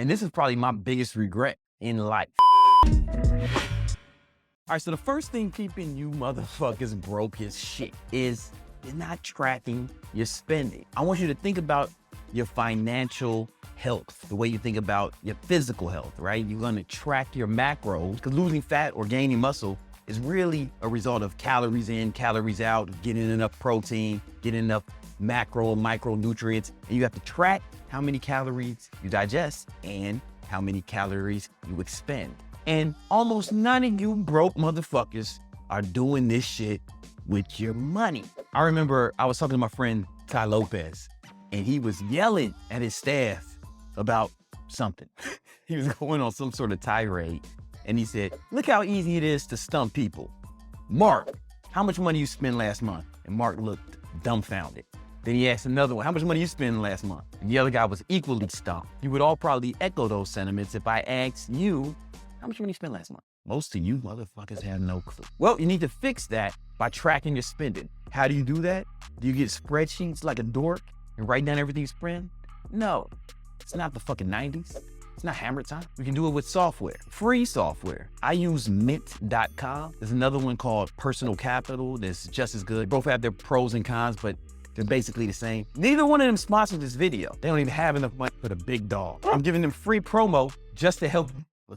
And this is probably my biggest regret in life. All right, so the first thing keeping you motherfuckers broke as shit is you're not tracking your spending. I want you to think about your financial health, the way you think about your physical health, right? You're gonna track your macros, because losing fat or gaining muscle is really a result of calories in, calories out, getting enough protein, getting enough macro and micronutrients, and you have to track how many calories you digest and how many calories you expend. And almost none of you broke motherfuckers are doing this shit with your money. I remember I was talking to my friend Ty Lopez, and he was yelling at his staff about something. He was going on some sort of tirade, and he said, look how easy it is to stump people. Mark, how much money you spend last month? And Mark looked dumbfounded. Then he asked another one, how much money you spend last month? And the other guy was equally stumped. You would all probably echo those sentiments if I asked you, how much money you spent last month? Most of you motherfuckers have no clue. Well, you need to fix that by tracking your spending. How do you do that? Do you get spreadsheets like a dork and write down everything you spend? No, it's not the fucking 90s. It's not hammer time. We can do it with software, free software. I use mint.com. There's another one called Personal Capital that's just as good. Both have their pros and cons, but they're basically the same. Neither one of them sponsored this video. They don't even have enough money for the big dog. I'm giving them free promo just to help you. All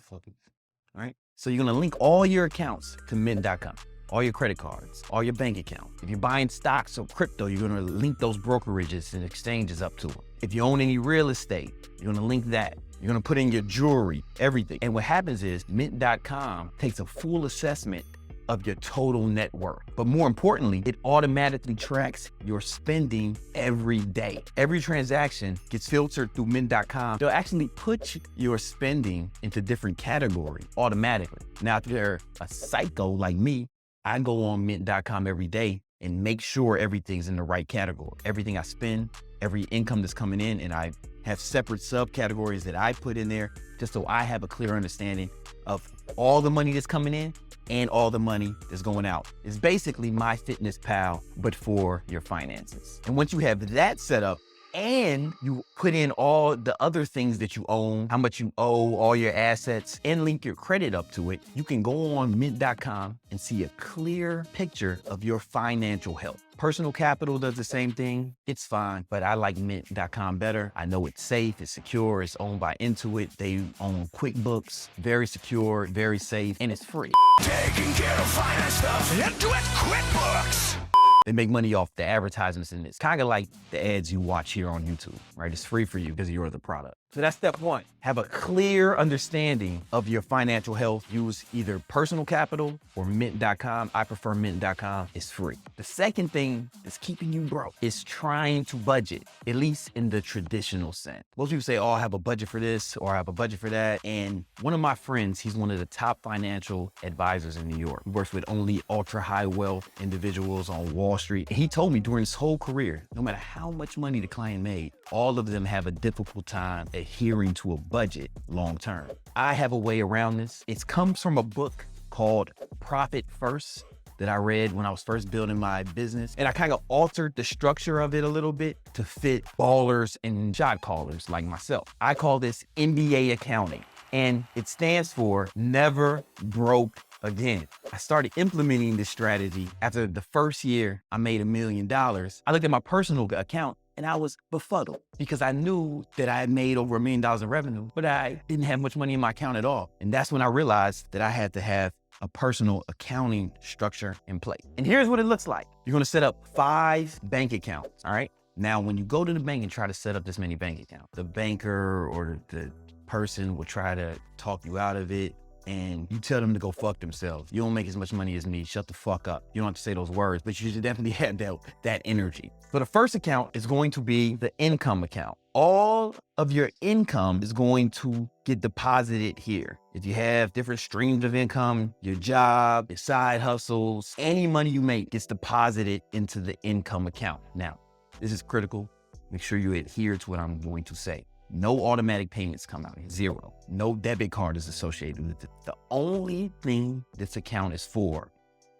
right? So you're gonna link all your accounts to mint.com, all your credit cards, all your bank accounts. If you're buying stocks or crypto, you're gonna link those brokerages and exchanges up to them. If you own any real estate, you're gonna link that. You're gonna put in your jewelry, everything. And what happens is mint.com takes a full assessment of your total net worth. But more importantly, it automatically tracks your spending every day. Every transaction gets filtered through mint.com. They'll actually put your spending into different categories automatically. Now, if you're a psycho like me, I go on mint.com every day and make sure everything's in the right category. Everything I spend, every income that's coming in, and I have separate subcategories that I put in there just so I have a clear understanding of all the money that's coming in and all the money that's going out. It's basically MyFitnessPal, but for your finances. And once you have that set up and you put in all the other things that you own, how much you owe, all your assets, and link your credit up to it, you can go on mint.com and see a clear picture of your financial health. Personal Capital does the same thing. It's fine, but I like mint.com better. I know it's safe, it's secure, it's owned by Intuit. They own QuickBooks, very secure, very safe, and it's free. Taking care of finance stuff, Intuit QuickBooks. They make money off the advertisements in this. Kind of like the ads you watch here on YouTube, right? It's free for you because you're the product. So that's step one. Have a clear understanding of your financial health. Use either Personal Capital or mint.com. I prefer mint.com. It's free. The second thing that's keeping you broke is trying to budget, at least in the traditional sense. Most people say, oh, I have a budget for this or I have a budget for that. And one of my friends, he's one of the top financial advisors in New York. He works with only ultra high wealth individuals on Wall Street. And he told me during his whole career, no matter how much money the client made, all of them have a difficult time adhering to a budget long term. I have a way around this. It comes from a book called Profit First that I read when I was first building my business. And I kind of altered the structure of it a little bit to fit ballers and shot callers like myself. I call this MBA accounting, and it stands for Never Broke Again. I started implementing this strategy after the first year I made $1 million. I looked at my personal account and I was befuddled because I knew that I had made over $1 million in revenue, but I didn't have much money in my account at all. And that's when I realized that I had to have a personal accounting structure in place. And here's what it looks like. You're gonna set up 5 bank accounts, all right? Now, when you go to the bank and try to set up this many bank accounts, the banker or the person will try to talk you out of it, and you tell them to go fuck themselves. You don't make as much money as me, shut the fuck up. You don't have to say those words, but you should definitely have that energy. So the first account is going to be the income account. All of your income is going to get deposited here. If you have different streams of income, your job, your side hustles, any money you make gets deposited into the income account. Now, this is critical. Make sure you adhere to what I'm going to say. No automatic payments come out here, 0. No debit card is associated with it. The only thing this account is for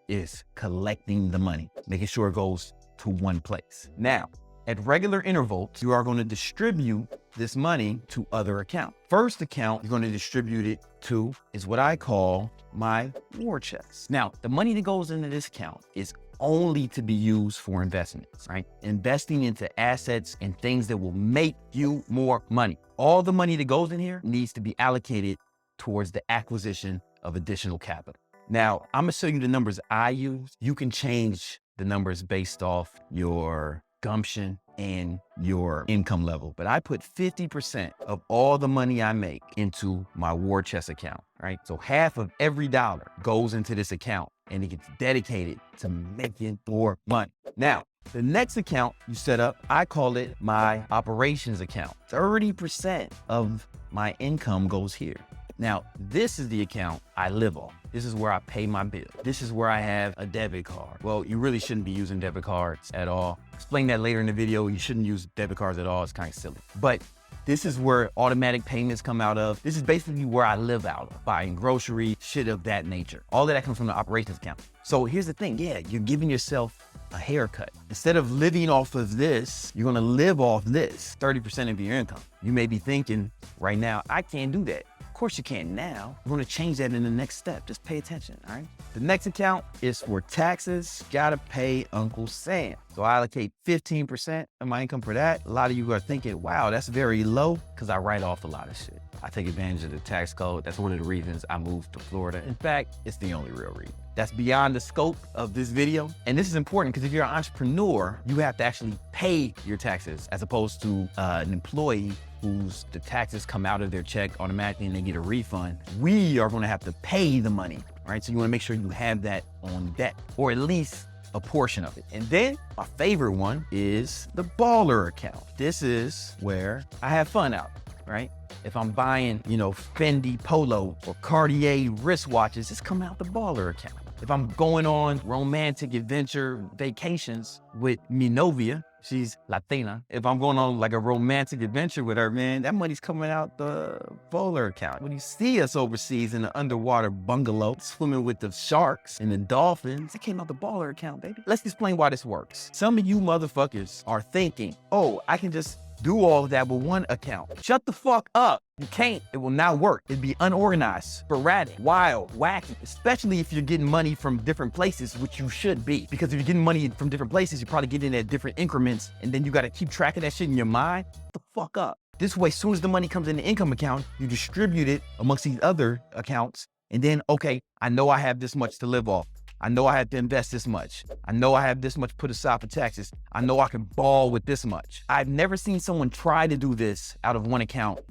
is collecting the money, making sure it goes to one place. Now, At regular intervals, you are going to distribute this money to other accounts. First account you're going to distribute it to is what I call my war chest. Now, the money that goes into this account is only to be used for investments, right? Investing into assets and things that will make you more money. All the money that goes in here needs to be allocated towards the acquisition of additional capital. Now, I'm gonna show you the numbers I use. You can change the numbers based off your gumption and your income level. But I put 50% of all the money I make into my war chest account, right? So half of every dollar goes into this account and it gets dedicated to making more money. Now, the next account you set up, I call it my operations account. 30% of my income goes here. Now, this is the account I live on. This is where I pay my bill. This is where I have a debit card. Well, you really shouldn't be using debit cards at all. Explain that later in the video. You shouldn't use debit cards at all. It's kind of silly. But this is where automatic payments come out of. This is basically where I live out of, buying groceries, shit of that nature. All of that comes from the operations account. So here's the thing. Yeah, you're giving yourself a haircut. Instead of living off of this, you're gonna live off this, 30% of your income. You may be thinking right now, I can't do that. Of course you can now. We're gonna change that in the next step. Just pay attention, all right? The next account is for taxes. Gotta pay Uncle Sam. So I allocate 15% of my income for that. A lot of you are thinking, wow, that's very low, because I write off a lot of shit. I take advantage of the tax code. That's one of the reasons I moved to Florida. In fact, it's the only real reason. That's beyond the scope of this video. And this is important because if you're an entrepreneur, you have to actually pay your taxes as opposed to an employee whose the taxes come out of their check automatically and they get a refund. We are gonna have to pay the money, right? So you wanna make sure you have that on deck, or at least a portion of it. And then my favorite one is the baller account. This is where I have fun out, right? If I'm buying, Fendi Polo or Cartier wristwatches, it's coming out the baller account. If I'm going on romantic adventure vacations with mi novia, she's Latina. If I'm going on like a romantic adventure with her, man, that money's coming out the baller account. When you see us overseas in the underwater bungalow, swimming with the sharks and the dolphins, it came out the baller account, baby. Let's explain why this works. Some of you motherfuckers are thinking, oh, I can just do all of that with one account. Shut the fuck up. You can't. It will not work. It'd be unorganized, sporadic, wild, wacky, especially if you're getting money from different places, which you should be. Because if you're getting money from different places, you're probably getting it at different increments, and then you got to keep track of that shit in your mind. Shut the fuck up. This way, as soon as the money comes in the income account, you distribute it amongst these other accounts, and then, okay, I know I have this much to live off. I know I have to invest this much. I know I have this much put aside for taxes. I know I can ball with this much. I've never seen someone try to do this out of one account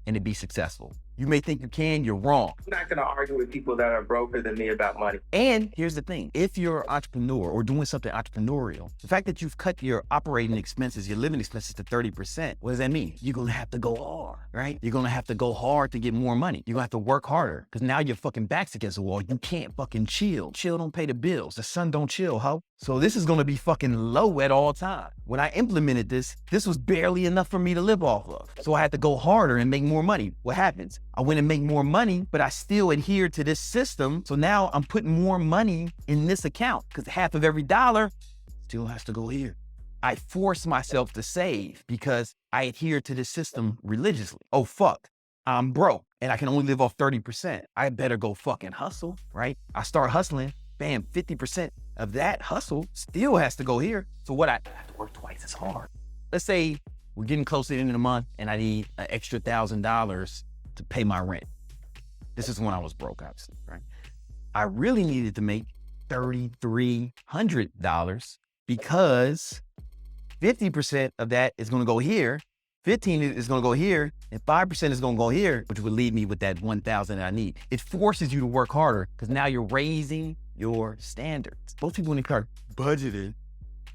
and it be successful. You may think you can, you're wrong. I'm not gonna argue with people that are broker than me about money. And here's the thing, if you're an entrepreneur or doing something entrepreneurial, the fact that you've cut your operating expenses, your living expenses to 30%, what does that mean? You're gonna have to go hard, right? You're gonna have to go hard to get more money. You're gonna have to work harder because now your fucking back's against the wall. You can't fucking chill. Chill don't pay the bills. The sun don't chill, ho. So this is gonna be fucking low at all times. When I implemented this was barely enough for me to live off of. So I had to go harder and make more money. What happens? I went and make more money, but I still adhere to this system. So now I'm putting more money in this account because half of every dollar still has to go here. I force myself to save because I adhere to this system religiously. Oh, fuck, I'm broke and I can only live off 30%. I better go fucking hustle, right? I start hustling, bam, 50% of that hustle still has to go here. So what I have to work twice as hard. Let's say we're getting close to the end of the month and I need an extra $1,000 to pay my rent. This is when I was broke, obviously, right? I really needed to make $3,300 because 50% of that is gonna go here, 15 is gonna go here, and 5% is gonna go here, which would leave me with that 1,000 that I need. It forces you to work harder because now you're raising your standards. Most people, when they start budgeting,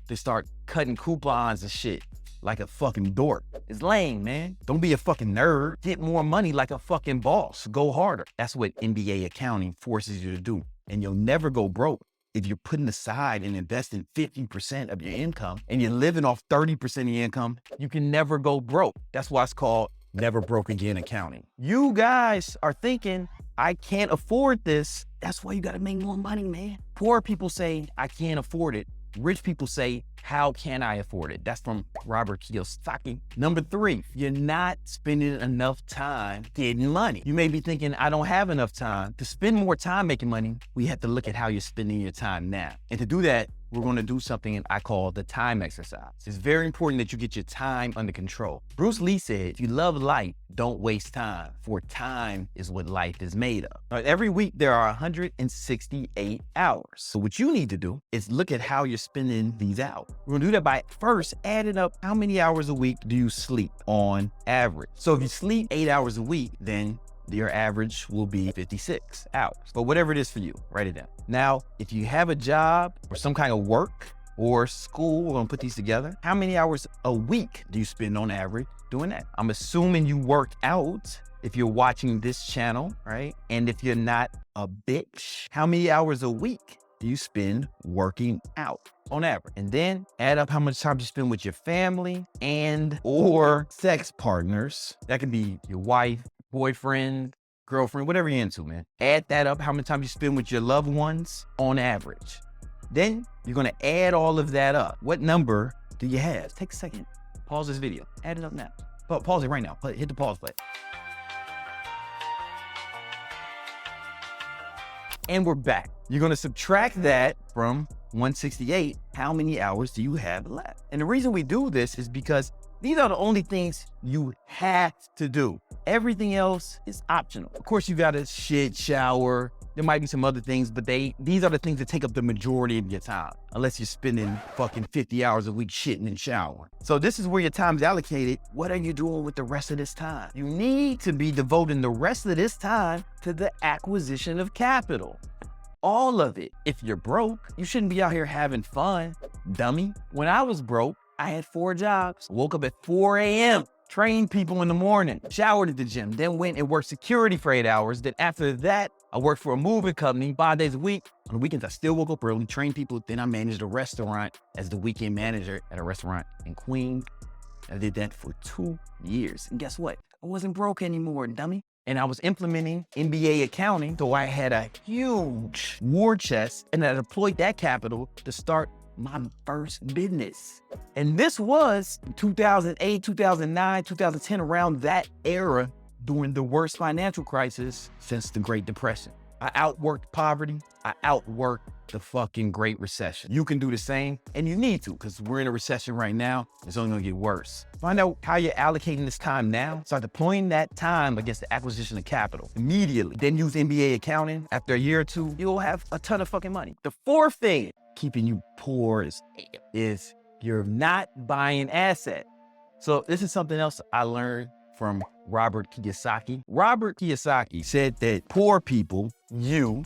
they start cutting coupons and shit like a fucking dork. It's lame, man. Don't be a fucking nerd. Get more money like a fucking boss. Go harder. That's what MBA accounting forces you to do. And you'll never go broke if you're putting aside and investing 50% of your income and you're living off 30% of your income. You can never go broke. That's why it's called never broke again accounting. You guys are thinking, I can't afford this. That's why you gotta make more money, man. Poor people say, I can't afford it. Rich people say, how can I afford it? That's from Robert Kiyosaki. Number 3, you're not spending enough time getting money. You may be thinking, I don't have enough time. To spend more time making money, we have to look at how you're spending your time now. And to do that, we're going to do something I call the time exercise. It's very important that you get your time under control. Bruce Lee said, if you love life, don't waste time, for time is what life is made of. Now, every week, there are 168 hours. So what you need to do is look at how you're spending these hours. We're going to do that by first adding up how many hours a week do you sleep on average. So if you sleep 8 hours a week, then your average will be 56 hours. But whatever it is for you, write it down. Now, if you have a job or some kind of work or school, we're gonna put these together. How many hours a week do you spend on average doing that? I'm assuming you work out if you're watching this channel, right? And if you're not a bitch, how many hours a week do you spend working out on average? And then add up how much time you spend with your family and or sex partners. That could be your wife, boyfriend, girlfriend, whatever you're into, man. Add that up, how much time you spend with your loved ones on average. Then you're gonna add all of that up. What number do you have? Take a second, pause this video, add it up now. Pause it right now, hit the pause button. And we're back. You're gonna subtract that from 168. How many hours do you have left? And the reason we do this is because these are the only things you have to do. Everything else is optional. Of course, you gotta shit, shower. There might be some other things, but these are the things that take up the majority of your time, unless you're spending fucking 50 hours a week shitting and showering. So this is where your time's allocated. What are you doing with the rest of this time? You need to be devoting the rest of this time to the acquisition of capital. All of it. If you're broke, you shouldn't be out here having fun, dummy. When I was broke, I had 4 jobs. Woke up at 4 a.m., trained people in the morning, showered at the gym, then went and worked security for 8 hours. Then after that, I worked for a moving company 5 days a week. On the weekends, I still woke up early, trained people. Then I managed a restaurant as the weekend manager at a restaurant in Queens. I did that for 2 years. And guess what? I wasn't broke anymore, dummy. And I was implementing MBA accounting, so I had a huge war chest, and I deployed that capital to start my first business. And this was 2008, 2009, 2010, around that era, during the worst financial crisis since the Great Depression. I outworked poverty. I outworked the fucking Great Recession. You can do the same, and you need to, because we're in a recession right now. It's only gonna get worse. Find out how you're allocating this time now. Start deploying that time against the acquisition of capital immediately. Then use MBA accounting. After a year or two, you'll have a ton of fucking money. The 4th thing keeping you poor is you're not buying assets. So this is something else I learned from Robert Kiyosaki. Robert Kiyosaki said that poor people,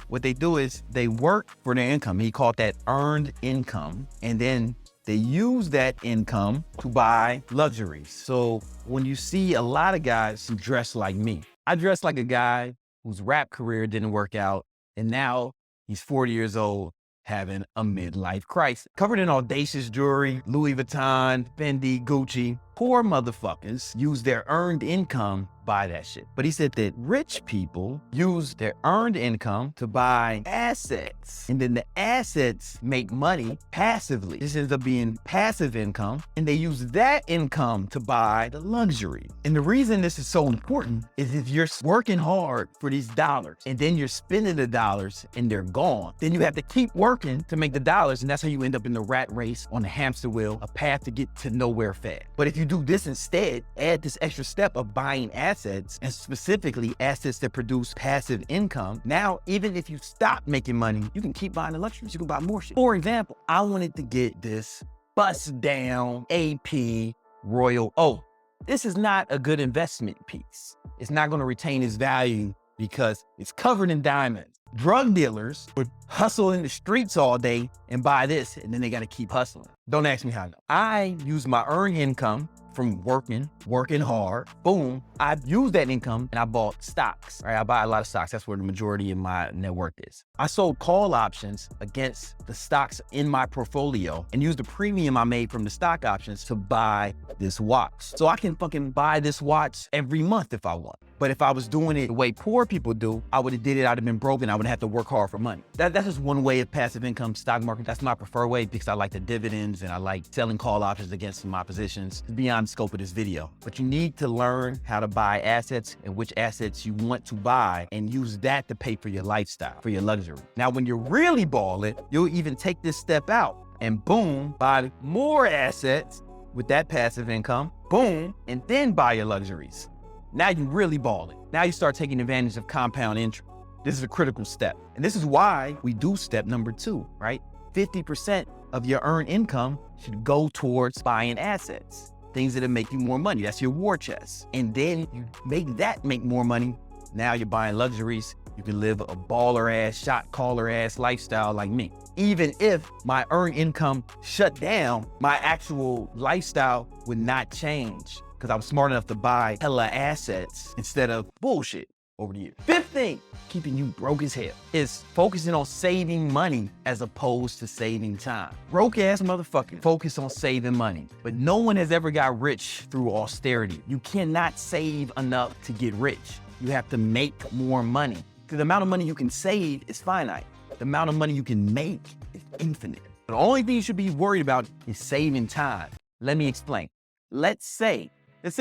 what they do is they work for their income. He called that earned income. And then they use that income to buy luxuries. So when you see a lot of guys who dress like me, I dress like a guy whose rap career didn't work out. And now he's 40 years old, having a midlife crisis. Covered in audacious jewelry, Louis Vuitton, Fendi, Gucci. Poor motherfuckers use their earned income buy that shit. But he said that rich people use their earned income to buy assets. And then the assets make money passively. This ends up being passive income. And they use that income to buy the luxury. And the reason this is so important is if you're working hard for these dollars and then you're spending the dollars and they're gone, then you have to keep working to make the dollars. And that's how you end up in the rat race on the hamster wheel, a path to get to nowhere fast. But if you do this instead, add this extra step of buying assets, and specifically assets that produce passive income. Now, even if you stop making money, you can keep buying the luxuries. You can buy more shit. For example, I wanted to get this bust down AP Royal Oak. This is not a good investment piece. It's not going to retain its value because it's covered in diamonds. Drug dealers would hustle in the streets all day and buy this, and then they got to keep hustling. Don't ask me how I know. I use my earned income from working hard. Boom, I used that income and I bought stocks, right? I buy a lot of stocks. That's where the majority of my net worth is. I sold call options against the stocks in my portfolio and used the premium I made from the stock options to buy this watch. So I can fucking buy this watch every month if I want. But if I was doing it the way poor people do, I would have did it, I'd have been broken, I would have to work hard for money. That's just one way of passive income, stock market. That's my preferred way because I like the dividends and I like selling call options against my positions. It's beyond the scope of this video. But you need to learn how to buy assets and which assets you want to buy and use that to pay for your lifestyle, for your luxury. Now, when you're really balling, you'll even take this step out and boom, buy more assets with that passive income, boom, and then buy your luxuries. Now you really balling. Now you start taking advantage of compound interest. This is a critical step. And this is why we do step number 2, right? 50% of your earned income should go towards buying assets, things that'll make you more money. That's your war chest. And then you make more money. Now you're buying luxuries. You can live a baller ass, shot caller ass lifestyle like me. Even if my earned income shut down, my actual lifestyle would not change because I was smart enough to buy hella assets instead of bullshit over the years. 5th thing, keeping you broke as hell, is focusing on saving money as opposed to saving time. Broke ass motherfucker focus on saving money, but no one has ever got rich through austerity. You cannot save enough to get rich. You have to make more money. The amount of money you can save is finite. The amount of money you can make is infinite. The only thing you should be worried about is saving time. Let me explain. Let's say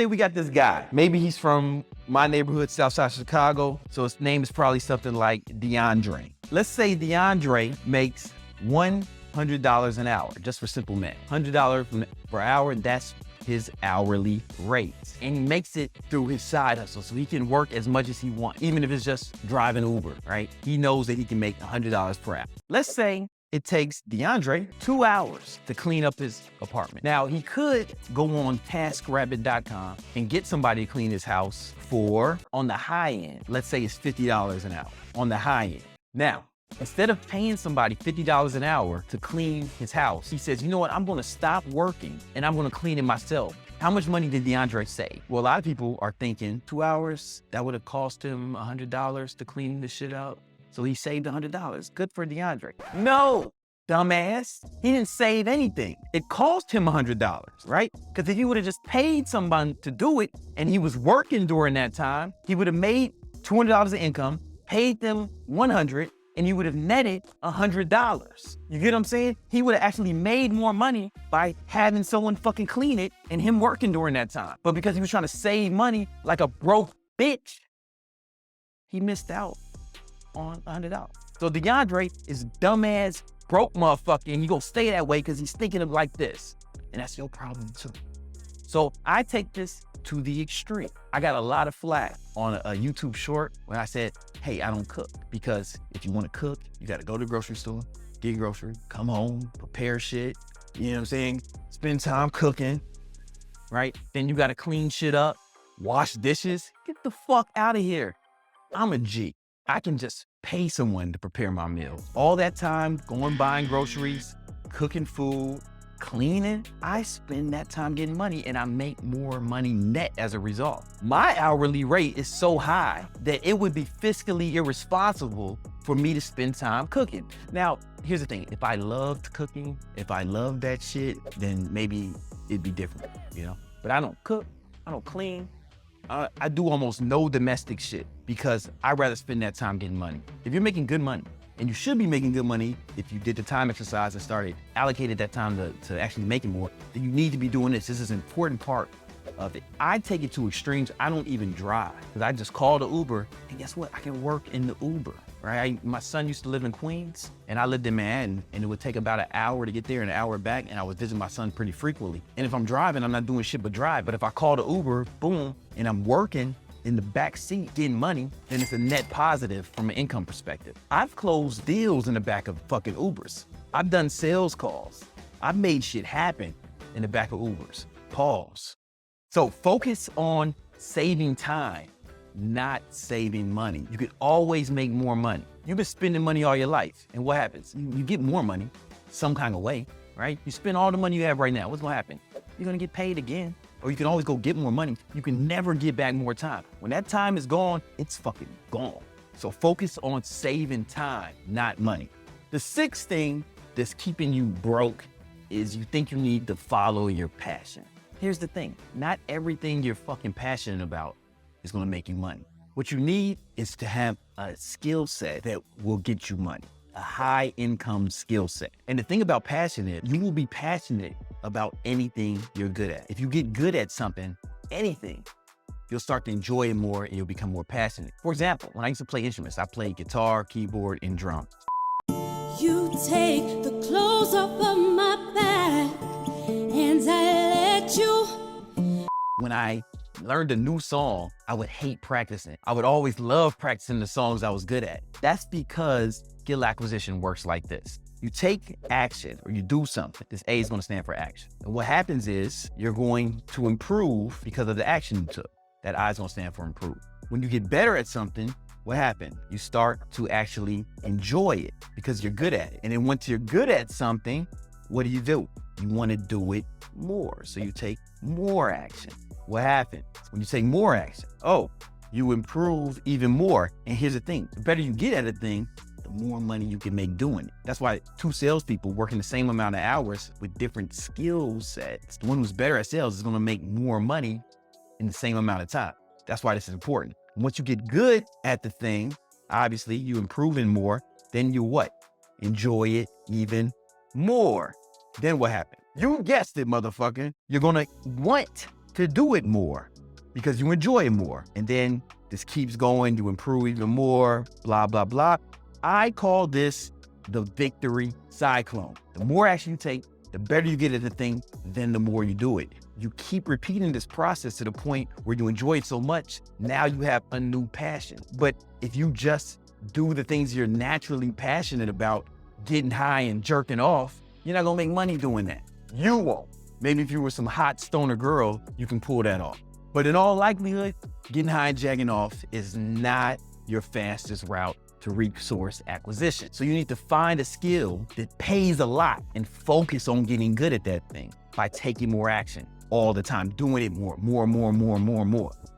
we got this guy. Maybe he's from my neighborhood, Southside Chicago. So his name is probably something like DeAndre. Let's say DeAndre makes $100 an hour, just for simple math. $100 per hour, that's his hourly rate. And he makes it through his side hustle, so he can work as much as he wants, even if it's just driving Uber, right? He knows that he can make $100 per hour. Let's say it takes DeAndre 2 hours to clean up his apartment. Now, he could go on TaskRabbit.com and get somebody to clean his house for, on the high end, let's say it's $50 an hour, on the high end. Now, instead of paying somebody $50 an hour to clean his house, he says, you know what, I'm gonna stop working and I'm gonna clean it myself. How much money did DeAndre save? Well, a lot of people are thinking 2 hours, that would have cost him $100 to clean this shit out. So he saved $100. Good for DeAndre. No, dumbass. He didn't save anything. It cost him $100, right? Because if he would have just paid somebody to do it and he was working during that time, he would have made $200 of income, paid them $100, and you would have netted $100. You get what I'm saying? He would have actually made more money by having someone fucking clean it and him working during that time. But because he was trying to save money like a broke bitch, he missed out on $100. So DeAndre is dumbass, broke motherfucker, and he gonna stay that way because he's thinking of like this. And that's your problem too. So I take this to the extreme. I got a lot of flack on a YouTube short when I said, hey, I don't cook. Because if you want to cook, you got to go to the grocery store, get grocery, come home, prepare shit, you know what I'm saying? Spend time cooking, right? Then you got to clean shit up, wash dishes. Get the fuck out of here. I'm a G. I can just pay someone to prepare my meals. All that time going buying groceries, cooking food, cleaning, I spend that time getting money and I make more money net as a result. My hourly rate is so high that it would be fiscally irresponsible for me to spend time cooking. Now, here's the thing. If I loved cooking, if I loved that shit, then maybe it'd be different, you know? But I don't cook, I don't clean. I do almost no domestic shit because I'd rather spend that time getting money. If you're making good money, and you should be making good money if you did the time exercise and allocated that time to actually making more, then you need to be doing this. This is an important part of it. I take it to extremes. I don't even drive because I just call the Uber and guess what? I can work in the Uber, right? My son used to live in Queens and I lived in Manhattan and it would take about an hour to get there and an hour back and I would visit my son pretty frequently. And if I'm driving, I'm not doing shit but drive. But if I call the Uber, boom, and I'm working in the back seat getting money, then it's a net positive from an income perspective. I've closed deals in the back of fucking Ubers. I've done sales calls. I've made shit happen in the back of Ubers. Pause. So focus on saving time, not saving money. You could always make more money. You've been spending money all your life, and what happens? You get more money some kind of way, right? You spend all the money you have right now, what's gonna happen? You're gonna get paid again. or you can always go get more money. You can never get back more time. When that time is gone, it's fucking gone. So focus on saving time, not money. The sixth thing that's keeping you broke is you think you need to follow your passion. Here's the thing, not everything you're fucking passionate about is gonna make you money. What you need is to have a skill set that will get you money, a high income skill set. And the thing about passion is you will be passionate about anything you're good at. If you get good at something, anything, you'll start to enjoy it more and you'll become more passionate. For example, when I used to play instruments, I played guitar, keyboard, and drums. You take the clothes off of my back and I let you. When I learned a new song, I would hate practicing. I would always love practicing the songs I was good at. That's because skill acquisition works like this. You take action or you do something. This A is going to stand for action. And what happens is you're going to improve because of the action you took. That I is going to stand for improve. When you get better at something, what happened? You start to actually enjoy it because you're good at it. And then once you're good at something, what do? You want to do it more. So you take more action. What happens when you take more action? Oh, you improve even more. And here's the thing, the better you get at a thing, the more money you can make doing it. That's why two salespeople working the same amount of hours with different skill sets, the one who's better at sales is going to make more money in the same amount of time. That's why this is important. Once you get good at the thing, obviously you improving more, then you what? Enjoy it even more. Then what happens? You guessed it, motherfucker. You're gonna want to do it more because you enjoy it more. And then this keeps going, you improve even more, blah, blah, blah. I call this the victory cyclone. The more action you take, the better you get at the thing, then the more you do it. You keep repeating this process to the point where you enjoy it so much, now you have a new passion. But if you just do the things you're naturally passionate about, getting high and jerking off, you're not gonna make money doing that. You won't. Maybe if you were some hot stoner girl, you can pull that off. But in all likelihood, getting high and jacking off is not your fastest route to resource acquisition. So you need to find a skill that pays a lot and focus on getting good at that thing by taking more action all the time, doing it more.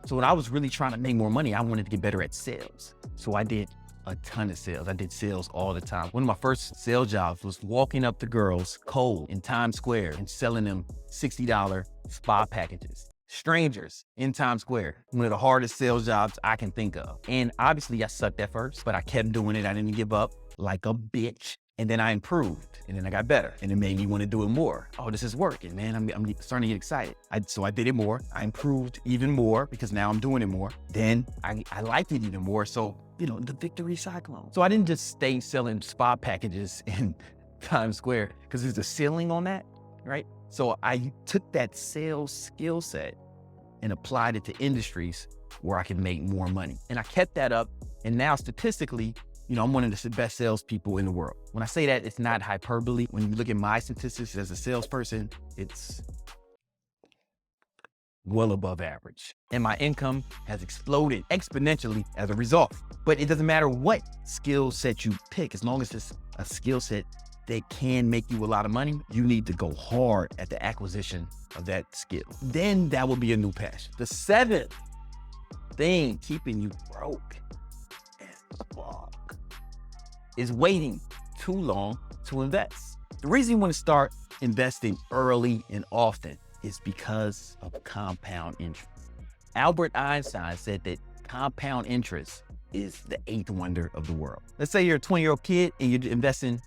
So when I was really trying to make more money, I wanted to get better at sales. So I did a ton of sales. I did sales all the time. One of my first sales jobs was walking up to girls cold in Times Square and selling them $60 spa packages. Strangers in Times Square. One of the hardest sales jobs I can think of. And obviously I sucked at first, but I kept doing it. I didn't give up like a bitch. And then I improved, and then I got better, and it made me want to do it more. Oh, this is working, man. I'm starting to get excited. So I did it more. I improved even more because now I'm doing it more. Then I liked it even more. So, the victory cyclone. So I didn't just stay selling spa packages in Times Square because there's a ceiling on that, right? So I took that sales skill set and applied it to industries where I could make more money. And I kept that up. And now statistically, I'm one of the best salespeople in the world. When I say that, it's not hyperbole. When you look at my statistics as a salesperson, it's well above average. And my income has exploded exponentially as a result. But it doesn't matter what skill set you pick, as long as it's a skill set that can make you a lot of money, you need to go hard at the acquisition of that skill. Then that will be a new passion. The seventh thing keeping you broke as fuck is waiting too long to invest. The reason you want to start investing early and often is because of compound interest. Albert Einstein said that compound interest is the eighth wonder of the world. Let's say you're a 20-year-old kid and you're investing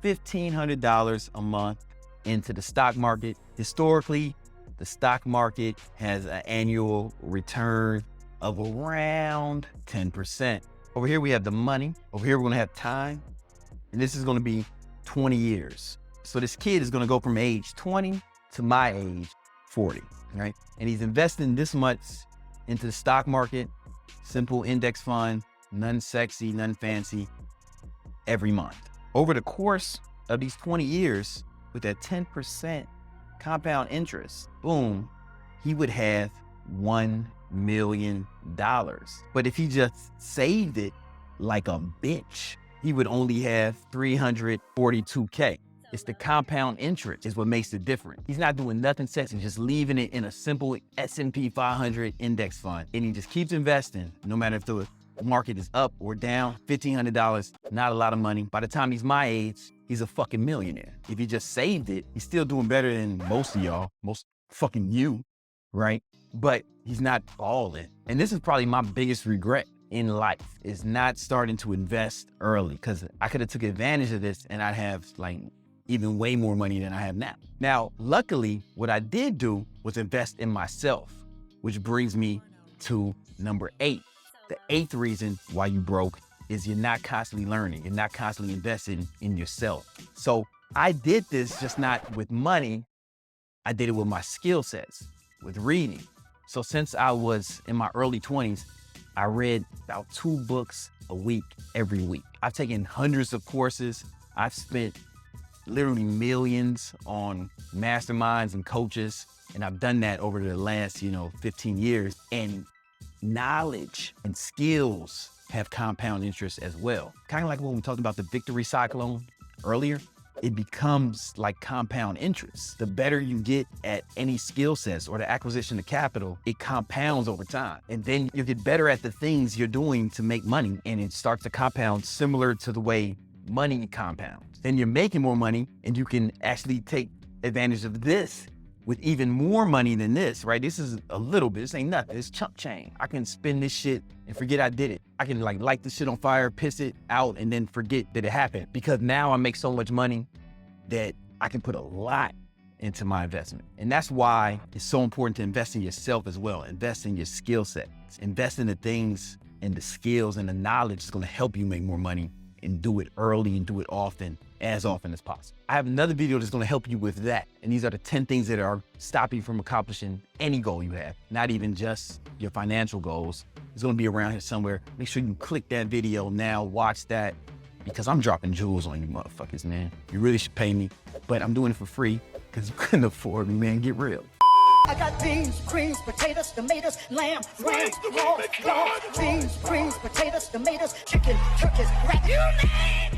$1,500 a month into the stock market. Historically, the stock market has an annual return of around 10%. Over here, we have the money. Over here, we're gonna have time. And this is gonna be 20 years. So this kid is gonna go from age 20 to my age, 40, right? And he's investing this much into the stock market, simple index fund, none sexy, none fancy, every month. Over the course of these 20 years, with that 10% compound interest, boom, he would have $1 million. But if he just saved it like a bitch, he would only have $342K. It's the compound interest is what makes the difference. He's not doing nothing sexy, just leaving it in a simple S&P 500 index fund. And he just keeps investing, no matter if the market is up or down. $1,500, not a lot of money. By the time he's my age, he's a fucking millionaire. If he just saved it, he's still doing better than most of y'all, most fucking you, right? But he's not balling. And this is probably my biggest regret in life, is not starting to invest early, because I could have took advantage of this and I'd have like even way more money than I have now. Now, luckily, what I did do was invest in myself, which brings me to number 8. The 8th reason why you broke is you're not constantly learning. You're not constantly investing in yourself. So I did this just not with money. I did it with my skill sets, with reading. So since I was in my early 20s, I read about 2 books a week, every week. I've taken hundreds of courses. I've spent literally millions on masterminds and coaches. And I've done that over the last, 15 years. And knowledge and skills have compound interest as well. Kind of like when we talked about the victory cyclone earlier, it becomes like compound interest. The better you get at any skill sets or the acquisition of capital, it compounds over time. And then you get better at the things you're doing to make money, and it starts to compound similar to the way money compounds. Then you're making more money, and you can actually take advantage of this with even more money than this, right? This is a little bit, this ain't nothing, it's chump change. I can spend this shit and forget I did it. I can light this shit on fire, piss it out, and then forget that it happened. Because now I make so much money that I can put a lot into my investment. And that's why it's so important to invest in yourself as well. Invest in your skill sets. Invest in the things and the skills and the knowledge that's gonna help you make more money, and do it early and do it often, as often as possible. I have another video that's gonna help you with that. And these are the 10 things that are stopping you from accomplishing any goal you have, not even just your financial goals. It's gonna be around here somewhere. Make sure you click that video now, watch that, because I'm dropping jewels on you motherfuckers, man. You really should pay me, but I'm doing it for free because you couldn't afford me, man. Get real. I got beans, greens, potatoes, tomatoes, lamb, ram, pork, beans, greens, potatoes, tomatoes, chicken, turkeys, rat. You name